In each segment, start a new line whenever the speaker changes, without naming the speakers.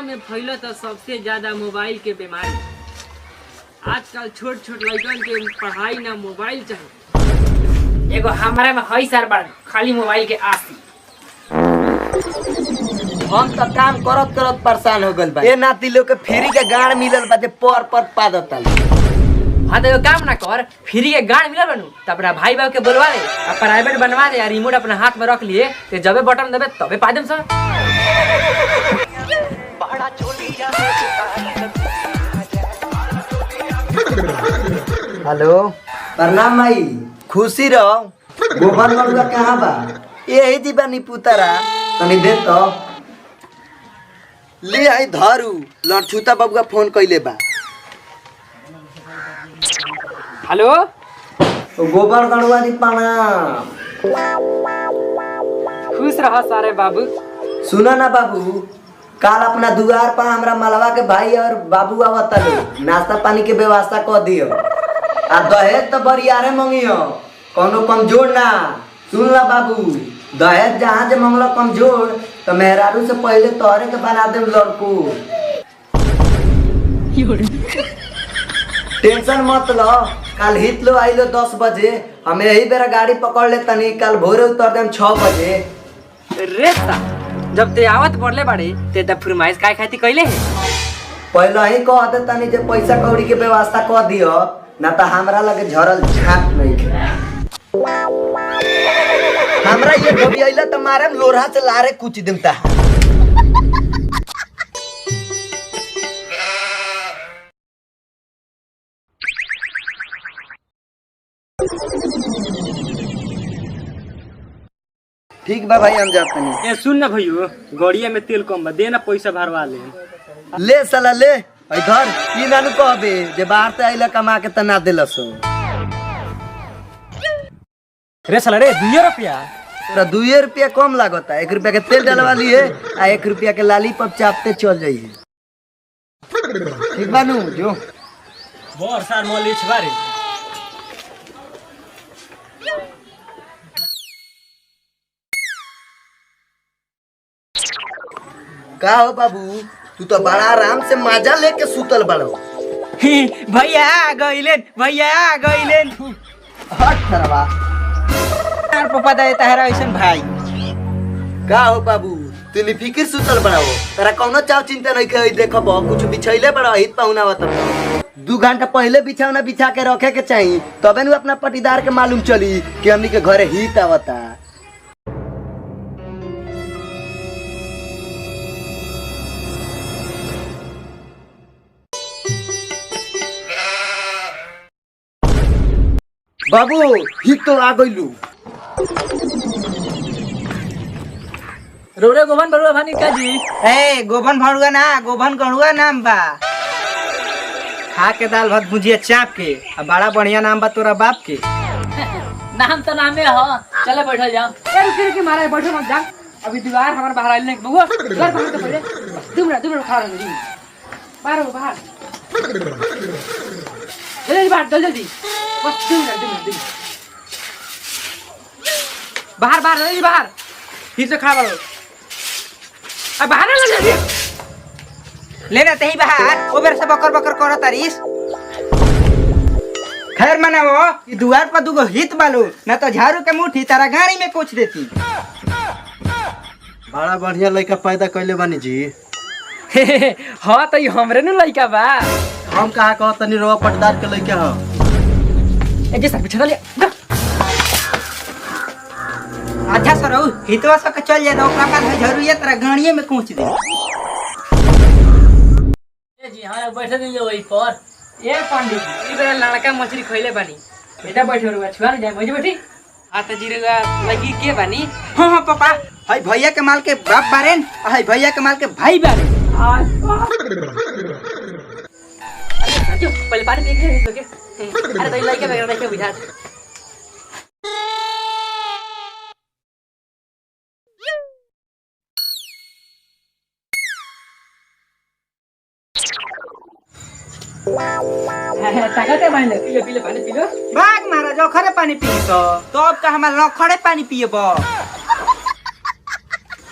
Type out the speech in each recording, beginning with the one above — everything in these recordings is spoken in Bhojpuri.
में फैला तो सबसे ज्यादा मोबाइल के बीमारी। आजकल छोट छोट लड़कन के पढ़ाई ना मोबाइल चाहिए। एगो हमारे में हई सर बार खाली मोबाइल के आसी।
हम तो काम करत करत परेशान हो गइल बा। ए नाती लोग के फ्री के गाड़ मिलल बा जे पर पादत।
हाँ तो एगो काम ना कर, फ्री के गाड़ मिलल बनू तो अपना भाई बाबू के बोलवा दे और प्राइवेट बनवा दे, रिमोट अपना हाथ में रख लिए तो जबे बटन दबे तबे पा देम सर।
हेलो प्रणाम माई, खुशी रहो। गोबर बड़ुआ कहाँ बा? यही दीवानी पुतारा तनी दे तो ले आई धरू। लड़छूता बबुआ फोन कइले बा।
हेलो
गोबर गड़ुआ दी पाना।
खुश रहो सारे बाबू।
सुनो ना बाबू, काल अपना दुआर पर हमरा मलवा के भाई और बाबू आवता लोग, नाश्ता पानी के व्यवस्था कर दियो। आ दहेज तो बरियारे मंगियो, कोनो कमजोर ना। सुन ला बाबू, दहेज जहाँ जे मंगलो कमजोर तो मेहरारू से पहले तोहरे के बना देम लड़को। टेंशन मत लो, कल हित लो आई लो 10 बजे। हमें यही बेरा गाड़ी पकड़ ले तनी, कल भोरे उतर देम 6 बजे।
रेस्ता जब ते आवत पड़ले बाड़ी ते तब फरमाइश काय खाती कइले है?
पहले ही कह दे तनी जे पैसा कौड़ी के व्यवस्था कर दियो, ना तो हमरा लगे झरल झाट नहीं है। हमरा ये कभी आइला तो मारम लोरहा से लारे कुछ दिमता। ठीक बा भाई, हम जाते हैं।
ए सुन ना भैयो, गड़िया में तेल कम बा, देना पैसा भरवा ले।
ले साला ले इधर। ई नानू कहबे जे बाहर से आइला कमा के तना देलसो।
रे साला रे 2 रुपया।
तोरा 2 रुपया कम लागता। 1 रुपया के तेल डलवा लिए आ 1 रुपया के लालीपॉप चापते चल जाइए। ठीक बानू जो
बोर सार मोली छबारे।
का हो बाबू, तू तो बड़ा आराम से मजा लेके सुतल बड़ो।
भैया गइलेन, भैया गइलेन।
हट खरवा
पापा दे तहरा ऐसन भाई।
का हो बाबू, तू नि फिकिर सुतल बड़ो। तेरा कोनो चाव चिंता नहीं के देखबो, कुछ बिछैले बड़ा हित पाहुना बता। 2 घंटा पहले बिछावना बिछा के रखे के चाहिए, तबे नु अपना पटीदार के मालूम चली कि हमनी के घरे हित आवता। बाबू हित तो आ गइलू।
रोरे गोबन बरुआ भानी का जी।
ए गोबन भरुआ ना, गोबन गड़ुआ नाम बा। खा के दाल भात भुजिया चाप के, आ बड़ा बढ़िया नाम बा तोरा बाप के।
नाम तो नामे हो। चले बैठल जाओ। ए रुक के मारे बैठो मत जा। अभी दीवार हमार बाहर आइल नहीं बउआ। दीवार बाहर तो पड़े। 2 मिनट खड़ा रह। बाहर। जल्दी बाहर जल्दी। बस 2 मिनट। बाहर जल्दी बाहर। फिर से खड़ा रहो। अब बाहर ना जल्दी।
लेना तही बाहर, ओ बेर से बकर करो तारीस। खैर मनावो, ई दुआर पर 2 हित बालू, ना तो झाड़ू के मुट्ठी तारा गाड़ी में कोच देती।
बड़ा बढ़िया लड़का पैदा कैले बानी जी।
हाँ तो हमरे नु लइका बा।
हम कहा कह तनी रो पटदार के लड़का हो।
ए जे सब पिछड़ा लिया।
अच्छा सरो हितवा सक चल जाए, ओकरा बाद झाड़ू ये तारा गाड़िए में कोच दे।
जी हां बैठ दीजिए वही पर। ए पंडित जी, ई बेरा लड़का मछली खइले बानी। बेटा बैठो रुआ, छुआ जाए मजे बैठी। आ त जीरुआ लगी के बानी।
हाँ पापा, हई भैया के माल के बाप बारेन, हई भैया के माल के भाई बारेन।
जो पहले पानी देख ले लोगे। अरे तो लइका वगैरह नहीं बुझा। ताकते बानी पी ले पानी पी लो।
भाग महाराज, खड़े पानी पी तो अब का हमारा खड़े पानी पिएब।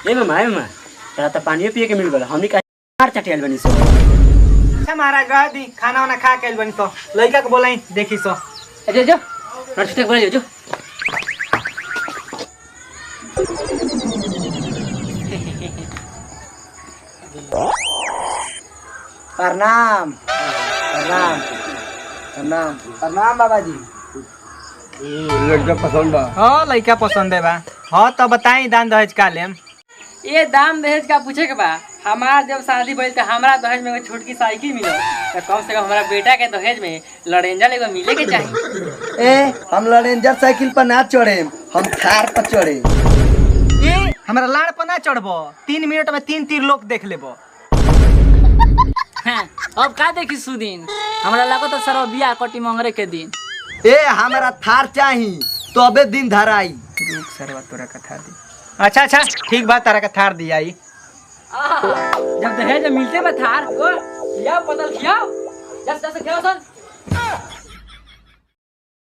ए मामा तेरा तो पानी पिए के मिल गल, हमनी
मार चटेल बनी सो।
अच्छा महाराज रह दी, खाना वाना खा के बनी तो लड़का के बोलाई देखी सो।
जो जो नरसिंह बोले जो
प्रणाम प्रणाम प्रणाम प्रणाम बाबा जी।
लड़का पसंद बा।
हाँ लड़का पसंद है बा। हाँ तो बताई दान दहेज का लेम।
ये दाम दहेज का पूछे के बा। हमार जब शादी भइल तो हमारा दहेज में एगो छोटकी साइकिल मिलो, तो कम से कम हमारा बेटा के दहेज में लड़ेंजर एगो मिले के चाहिए।
ए हम लड़ेंजर साइकिल पर ना चढ़े, हम थार पर चढ़े।
ये हमारा लाड़ पर ना चढ़बो, 3 मिनट में 3 तीर लोग देख लेबो।
हाँ, अब का देखी सुदीन हमरा लागो तो सर बिया कटी मंगरे के दिन।
ए हमारा थार चाही तो अबे दिन धराई।
रुक सरवा तोरा का थार दी। अच्छा अच्छा ठीक बात, तारा का थार दिया आई।
जब दहेज मिलते बा थार, ओ खियाओ पतल खियाओ, जस जस खियाओ सन।